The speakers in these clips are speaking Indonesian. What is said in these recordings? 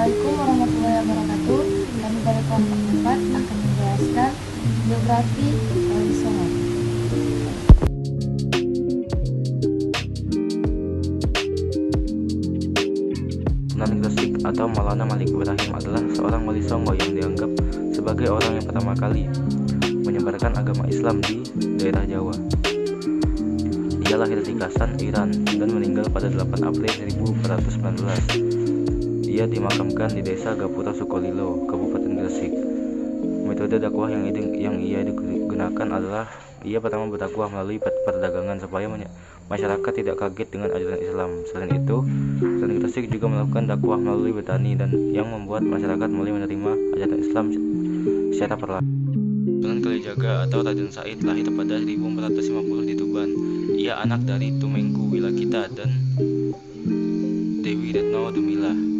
Assalamualaikum warahmatullahi wabarakatuh. Kami dari kelompok 4 akan menjelaskan biografi Wali Songo. Sunan Gresik atau Maulana Malik Ibrahim adalah seorang wali Songo yang dianggap sebagai orang yang pertama kali menyebarkan agama Islam di daerah Jawa. Ia lahir di Kasan, Iran dan meninggal pada 8 April 1419. Ia dimakamkan di desa Gapura Sukolilo, Kabupaten Gresik. Metode dakwah yang ia gunakan adalah ia pertama berdakwah melalui perdagangan supaya masyarakat tidak kaget dengan ajaran Islam. Selain itu, Sunan Gresik juga melakukan dakwah melalui bertani dan yang membuat masyarakat mulai menerima ajaran Islam secara perlahan. Sunan Kalijaga atau Raden Said lahir pada 1450 di Tuban. Ia anak dari Tumengku Wilakita dan Dewi Retno Dumilah.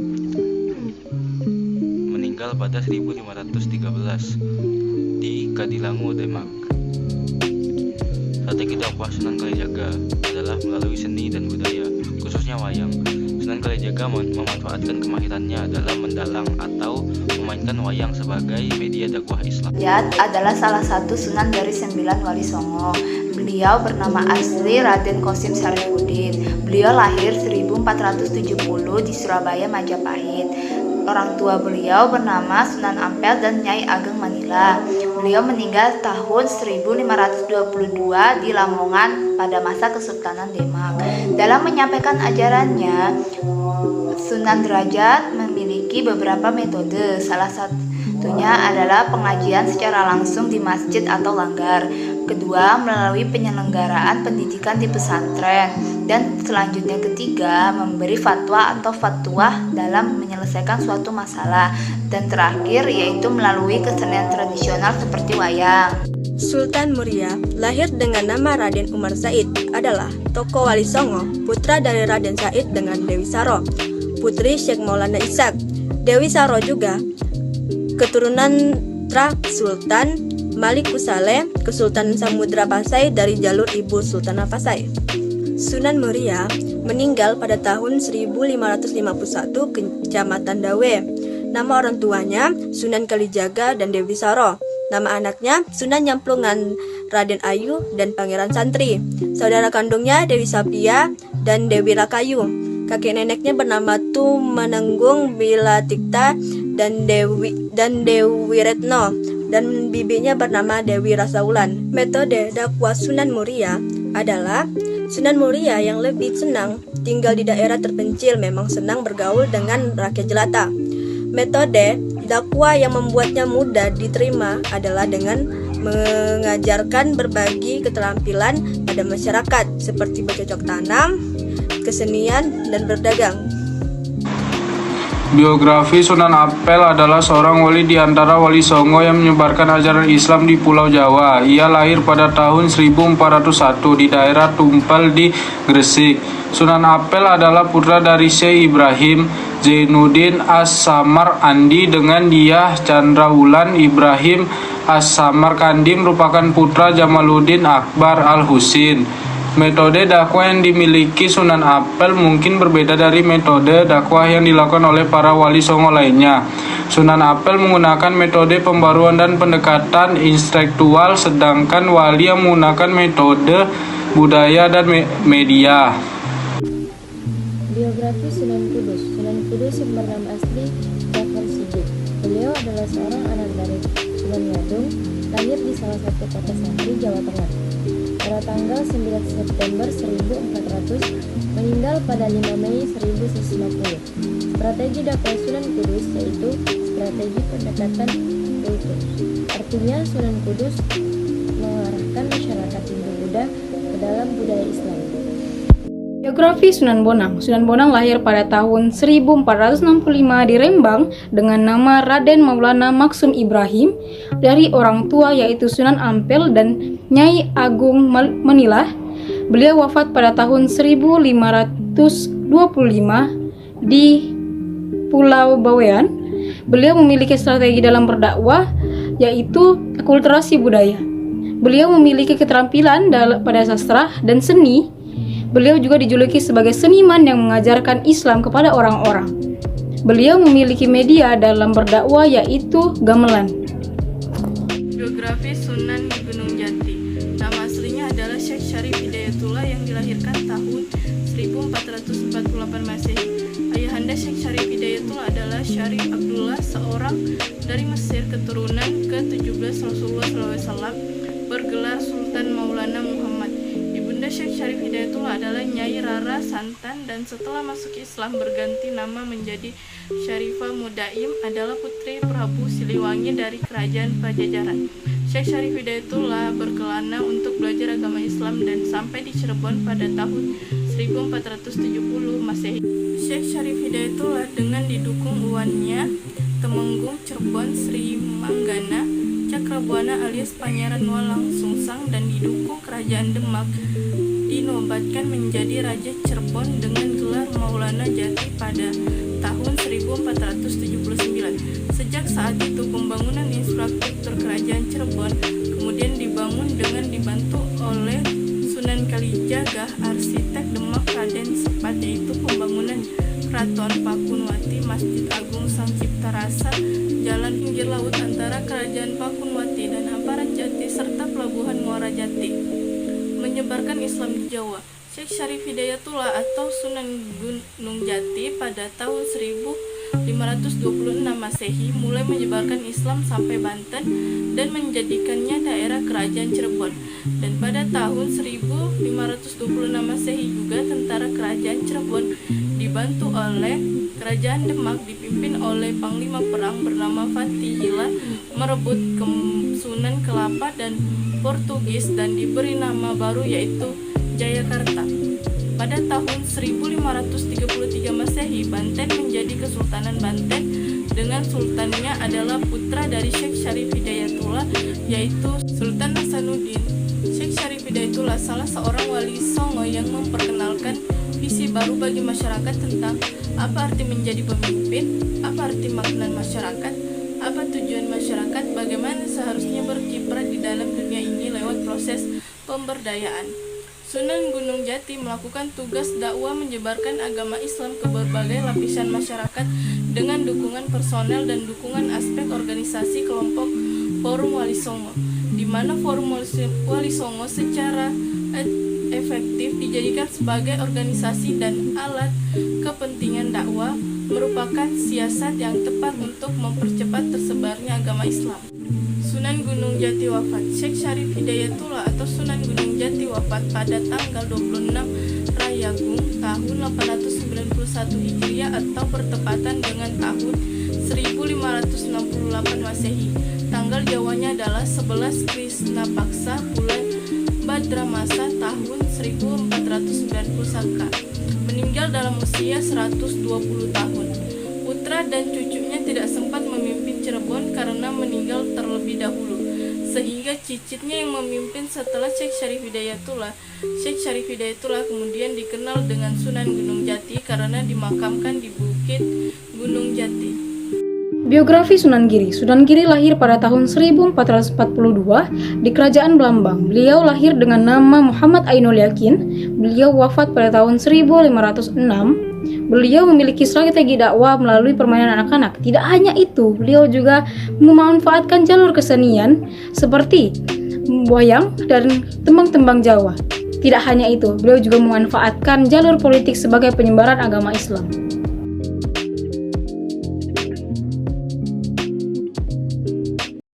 Meninggal pada 1513 di Kadilangu, Demak. Strategi dakwah Sunan Kalijaga adalah melalui seni dan budaya, khususnya wayang. Sunan Kalijaga memanfaatkan kemahirannya dalam mendalang atau memainkan wayang sebagai media dakwah Islam. Jat adalah salah satu sunan dari 9 wali Songo. Beliau bernama asli Raden Kosim Sarifuddin. Beliau lahir 1470 di Surabaya, Majapahit. Orang tua beliau bernama Sunan Ampel dan Nyai Ageng Manila. Beliau meninggal tahun 1522 di Lamongan pada masa Kesultanan Demak. Dalam menyampaikan ajarannya, Sunan Derajat memiliki beberapa metode. Salah satunya adalah pengajian secara langsung di masjid atau langgar. Kedua, melalui penyelenggaraan pendidikan di pesantren. Dan selanjutnya ketiga, memberi fatwa atau fatwa dalam menyelesaikan suatu masalah. Dan terakhir yaitu melalui kesenian tradisional seperti wayang. Sultan Muria lahir dengan nama Raden Umar Said, adalah tokoh wali Songo, putra dari Raden Said dengan Dewi Saro, putri Syekh Maulana Ishak. Dewi Saro juga keturunan Sultan Malik Saleh, Kesultanan Samudra Pasai dari jalur ibu Sultanah Pasai. Sunan Muria meninggal pada tahun 1551 Kecamatan Dawe. Nama orang tuanya Sunan Kalijaga dan Dewi Saro. Nama anaknya Sunan Nyamplungan Raden Ayu dan Pangeran Santri. Saudara kandungnya Dewi Sapia dan Dewi Rakayu. Kakek neneknya bernama Tumenenggung Bilatikta dan Dewi Retno, dan bibinya bernama Dewi Rasaulan. Metode dakwah Sunan Muria adalah Sunan Muria yang lebih senang tinggal di daerah terpencil, memang senang bergaul dengan rakyat jelata. Metode dakwah yang membuatnya mudah diterima adalah dengan mengajarkan berbagi keterampilan pada masyarakat seperti bercocok tanam, kesenian, dan berdagang. Biografi Sunan Ampel adalah seorang wali di antara wali Songo yang menyebarkan ajaran Islam di Pulau Jawa. Ia lahir pada tahun 1401 di daerah Tumpal di Gresik. Sunan Ampel adalah putra dari Syekh Ibrahim Zainuddin As-Samar Andi dengan Diah Chandrawulan. Ibrahim As-Samarkandi merupakan putra Jamaluddin Akbar Al-Husin. Metode dakwah yang dimiliki Sunan Ampel mungkin berbeda dari metode dakwah yang dilakukan oleh para wali Songo lainnya. Sunan Ampel menggunakan metode pembaruan dan pendekatan intelektual, sedangkan wali yang menggunakan metode budaya dan media. Biografi Sunan Kudus. Sunan Kudus yang bernama asli Jafar Siddiq. Beliau adalah seorang anak dari Sunan Ngadung, lahir di salah satu kota santri Jawa Tengah. Pada tanggal 9 September 1400, meninggal pada 5 Mei 1150. Strategi dakwah Sunan Kudus yaitu strategi pendekatan kultur. Artinya Sunan Kudus mengarahkan masyarakat Hindu-Buddha ke dalam budaya Islam. Biografi Sunan Bonang. Sunan Bonang lahir pada tahun 1465 di Rembang dengan nama Raden Maulana Maksum Ibrahim dari orang tua yaitu Sunan Ampel dan Nyai Agung Manilah. Beliau wafat pada tahun 1525 di Pulau Bawean. Beliau memiliki strategi dalam berdakwah yaitu akulturasi budaya. Beliau memiliki keterampilan pada sastra dan seni. Beliau juga dijuluki sebagai seniman yang mengajarkan Islam kepada orang-orang. Beliau memiliki media dalam berdakwah yaitu gamelan. Biografi Sunan Gunung Jati. Nama aslinya adalah Syekh Syarif Hidayatullah yang dilahirkan tahun 1448 Masehi. Ayahanda Syekh Syarif Hidayatullah adalah Syarif Abdullah, seorang dari Mesir keturunan ke-17 Rasulullah SAW, bergelar Sultan Maulana Muhammad. Ibunda Syekh Syarif Hidayatullah adalah Nyai Rara Santan, dan setelah masuk Islam berganti nama menjadi Syarifah Mudaim, adalah putri Prabu Siliwangi dari Kerajaan Pajajaran. Syekh Syarif Hidayatullah berkelana untuk belajar agama Islam dan sampai di Cirebon pada tahun 1470 Masehi. Syekh Syarif Hidayatullah dengan didukung uwannya Temenggung Cirebon Sri Manggana Cakrabuana alias Pangeran Walang Sungsang, dan didukung Kerajaan Demak, dinobatkan menjadi Raja Cirebon dengan gelar Maulana Jati pada tahun 1479. Sejak saat itu pembangunan infrastruktur Kerajaan Cirebon kemudian dibangun dengan dibantu oleh Sunan Kalijaga, arsitek Demak Raden Sepat, yaitu pembangunan Keraton Pakunwati, Masjid Agung Sang Cipta Rasa, jalan pinggir laut antara Kerajaan Pakunwati dan Hamparan Jati, serta pelabuhan Muara Jati. Menyebarkan Islam di Jawa. Syekh Syarif Hidayatullah atau Sunan Gunung Jati pada tahun 1526 Masehi mulai menyebarkan Islam sampai Banten dan menjadikannya daerah kerajaan Cirebon. Dan pada tahun 1526 Masehi juga tentara kerajaan Cirebon dibantu oleh kerajaan Demak dipimpin oleh panglima perang bernama Fatihillah merebut Sunan Kelapa dan Portugis dan diberi nama baru yaitu Jayakarta. Pada tahun 1533 Masehi, Banten menjadi Kesultanan Banten dengan sultannya adalah putra dari Syekh Syarif Hidayatullah yaitu Sultan Hasanuddin. Syekh Syarif Hidayatullah salah seorang wali Songo yang memperkenalkan visi baru bagi masyarakat tentang apa arti menjadi pemimpin, apa arti makna masyarakat, apa tujuan masyarakat, bagaimana seharusnya berkiprah di dalam dunia ini lewat proses pemberdayaan. Sunan Gunung Jati melakukan tugas dakwah menyebarkan agama Islam ke berbagai lapisan masyarakat dengan dukungan personel dan dukungan aspek organisasi kelompok Forum Wali Songo, di mana Forum Wali Songo secara efektif dijadikan sebagai organisasi dan alat kepentingan dakwah, merupakan siasat yang tepat untuk mempercepat tersebarnya agama Islam. Sunan Gunung Jati wafat. Syekh Syarif Hidayatullah atau Sunan Gunung Jati wafat pada tanggal 26 Rayagung tahun 891 Hijriah atau bertepatan dengan tahun 1568 Masehi. Tanggal Jawanya adalah 11 Krisna Paksa bulan Badramasa tahun 1490 Saka. Meninggal dalam usia 120 tahun. Putra dan cucunya tidak sempat memimpin Cirebon karena meninggal terlebih dahulu, sehingga cicitnya yang memimpin setelah Syekh Syarif Hidayatullah. Syekh Syarif Hidayatullah kemudian dikenal dengan Sunan Gunung Jati karena dimakamkan di Bukit Gunung Jati. Biografi Sunan Giri. Sunan Giri lahir pada tahun 1442 di Kerajaan Blambang. Beliau lahir dengan nama Muhammad Ainul Yakin. Beliau wafat pada tahun 1506. Beliau memiliki strategi dakwah melalui permainan anak-anak. Tidak hanya itu, beliau juga memanfaatkan jalur kesenian seperti wayang dan tembang-tembang Jawa. Tidak hanya itu, beliau juga memanfaatkan jalur politik sebagai penyebaran agama Islam.